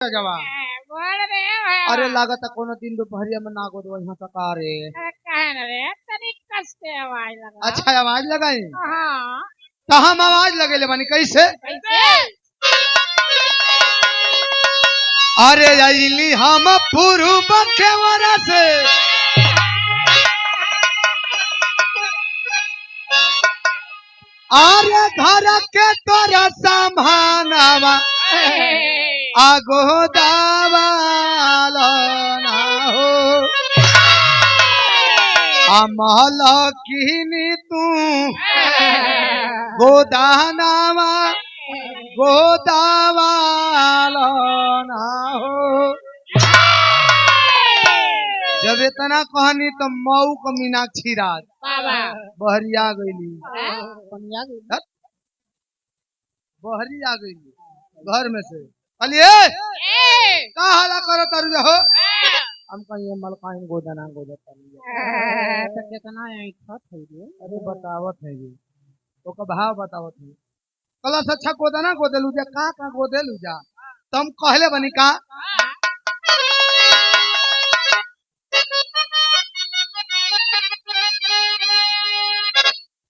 जवान बोल रे भैया। अरे लागत कोनो दिन दोपहरिया में ना गो वहां तक आ रे। कहन रे तनी कस के आवाज लगा। अच्छा आवाज लगाई हाँ तो हम आवाज लगेले बानी कैसे। कैसे अरे अली हम पूर्व केवरा से अरे घर के तोरा संभानवा आगो दावालो ना हो अमल किनी तू गोदानावा गोदावालो ना हो। जब इतना कहनी तो मऊ को मीनाक्षी राज बहरिया गईली बहरी आ गईली घर में से कहलिए का हाला करो तरु हो। हम कहिए मलकाइन गोदना गोदत तो कितना है खत है रे। अरे बतावत है जी तो का भाव बतावत है कला अच्छा गोदना गोदेलू जा का गोदेलू जा तुम कहले बनी का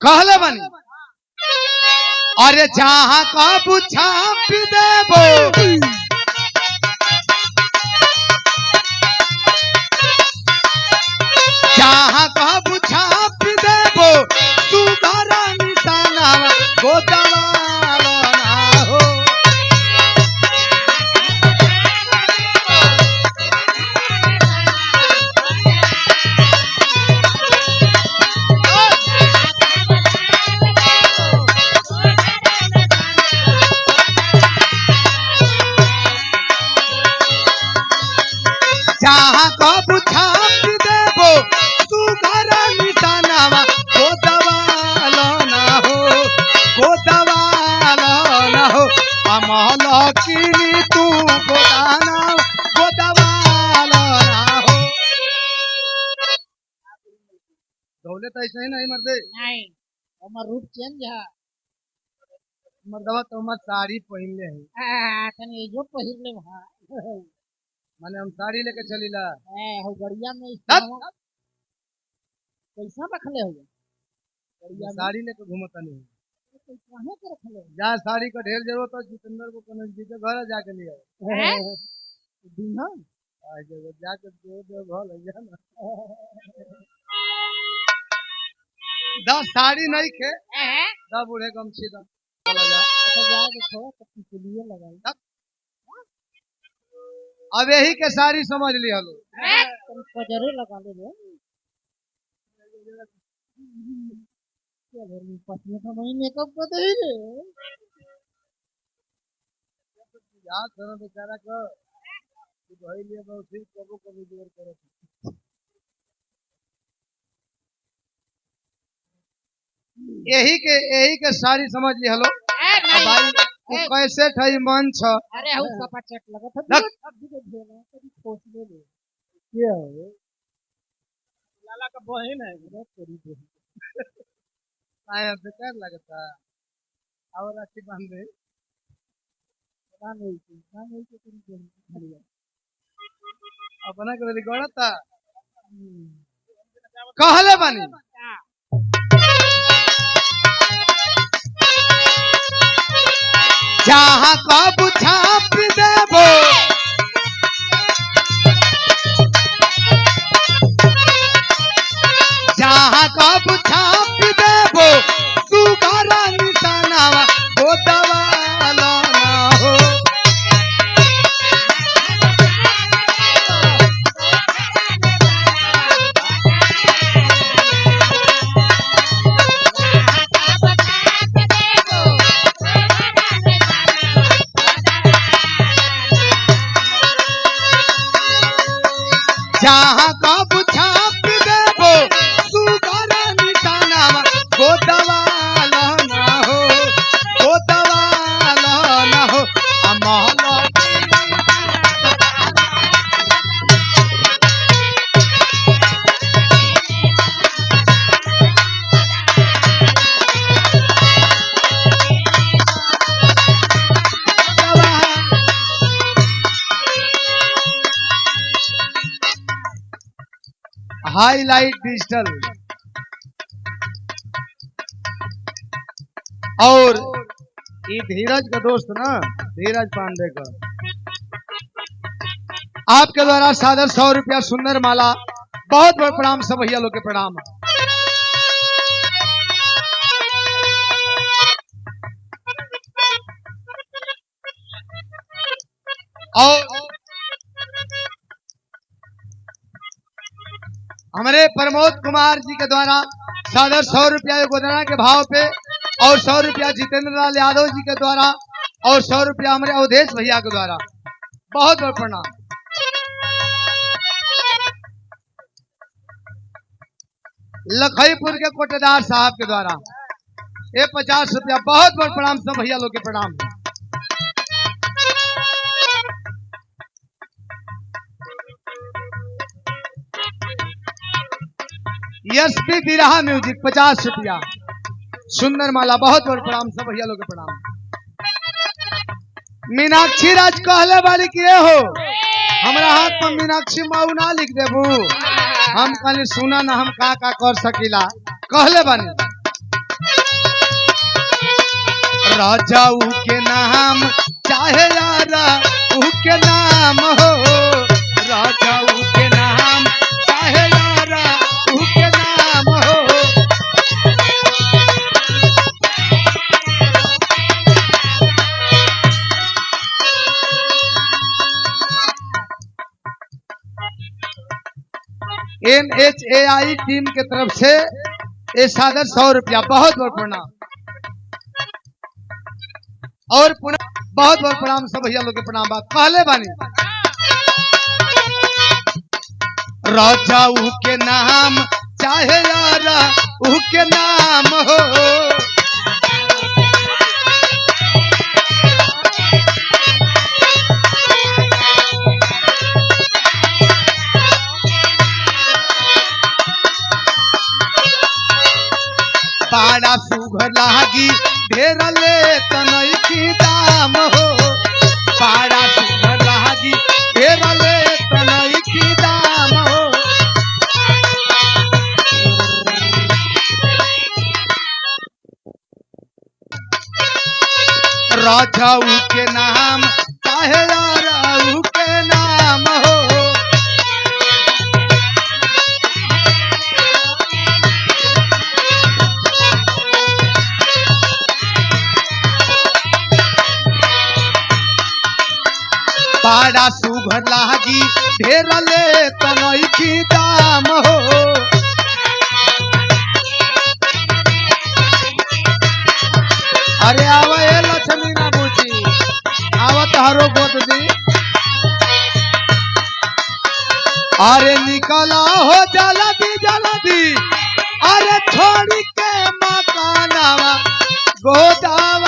कहले बनी अरे जहाँ का बुझा पी देबो जहाँ का बुझा पी देबो तू घरा निशाना गोदवालो ना हो। जहाँ का बुझा पी देबो तू घरा निशाना गोदवालो ना हो गोदवालो ना हो अमल किनी तू गोदाना गोदवालो ना हो। दौलत ऐसे ही नहीं मर्दे नहीं हमार रूप चेंज है। मर्दवा तो मत साड़ी पहनले है तनी जो पहिर ले भाई माने हम साड़ी लेके चलीला हो गड़िया में तब पैसा रखले हो गड़िया में साड़ी लेके घूमता नहीं कहां के रखले जा साड़ी का ढेर जरूरत हो जितेंद्र को कौन जी के घर जाके ले आओ दिन आज जाके दे घर ले जा ना दा साड़ी नहीं खे दा बूढ़े गमछी दा चला जा अच्छा जा देखो तो लिए लगाई अब यही के साड़ी समझ ली हलो तुम पजरे लगा ले रे चलो पत्नी तो नहीं मेकअप कर दे रे याद करो बेचारा को तू भाई लिए बहुत फिर कभी देर करो यही के साड़ी समझ ली हलो भाई तू कैसे ठई मन छ अरे हु सपा चट लगा था अब भी देख लेना कभी खोस ले ले क्या है लाला का बहन है अरे तेरी बहन आया बेकार लगता और राखी बांध दे ना नहीं कि तेरी बहन खड़ी अपना के लिए गड़ता कहले बानी जहाँ का बुझा पी देबो जहाँ का बुझा पी देबो तू घरा निशाना गोदवालो ना हो। जहाँ का बुझा पी देबो तू घरा निशाना गोदवालो ना हो गोदवालो ना हो अमल हाईलाइट डिजिटल और ये धीरज का दोस्त ना, धीरज पांडे का, आपके द्वारा सादर 100 रुपया सुंदर माला। बहुत बहुत प्रणाम सब भैया लोग के प्रणाम। और हमारे प्रमोद कुमार जी के द्वारा सादर 100 रुपया गोदना के भाव पे और 100 रुपया जितेंद्र लाल यादव जी के द्वारा और 100 रुपया हमारे अवधेश भैया के द्वारा। बहुत बहुत प्रणाम। लखईपुर के कोटेदार साहब के द्वारा ये 50 रुपया। बहुत बहुत प्रणाम सब भैया लोग के प्रणाम। एसपी बिरहा म्यूजिक 50 रुपया सुंदर माला। बहुत बहुत प्रणाम सब भैया लोग के प्रणाम। मीनाक्षी राज कहले वाली किए हो, हमारा हाथ में मीनाक्षी माऊ ना लिख देबू। हम कहले सुना ना हम का कर सकीला, कहले बानी। राजाऊ के नाम चाहे यारा ऊ के नाम हो, राजाऊ के नाम चाहे यारा ऊ के नाम हो। NHAI टीम के तरफ से ये सादर 100 रुपया। बहुत बहुत प्रणाम और पुनः बहुत बहुत प्रणाम सब भैया लोग के प्रणाम। बात पहले बानी। राजा ऊ के नाम चाहे यारा ऊ के नाम हो, बाड़ा सुघर लागी ढेर ले तनई की दाम हो, बाड़ा सुघर लागी ढेर ले तनई की दाम हो। राजाऊ के नाम चाहे याराऊ के नाम हो, बाड़ा सुघर लागी ढेर ले तनई की दाम हो। अरे आवा ए लक्ष्मी ना बूची, आवा तारो गोद दी। अरे निकला हो जल्दी जल्दी, अरे छोड़ी के मकानवा गोदाम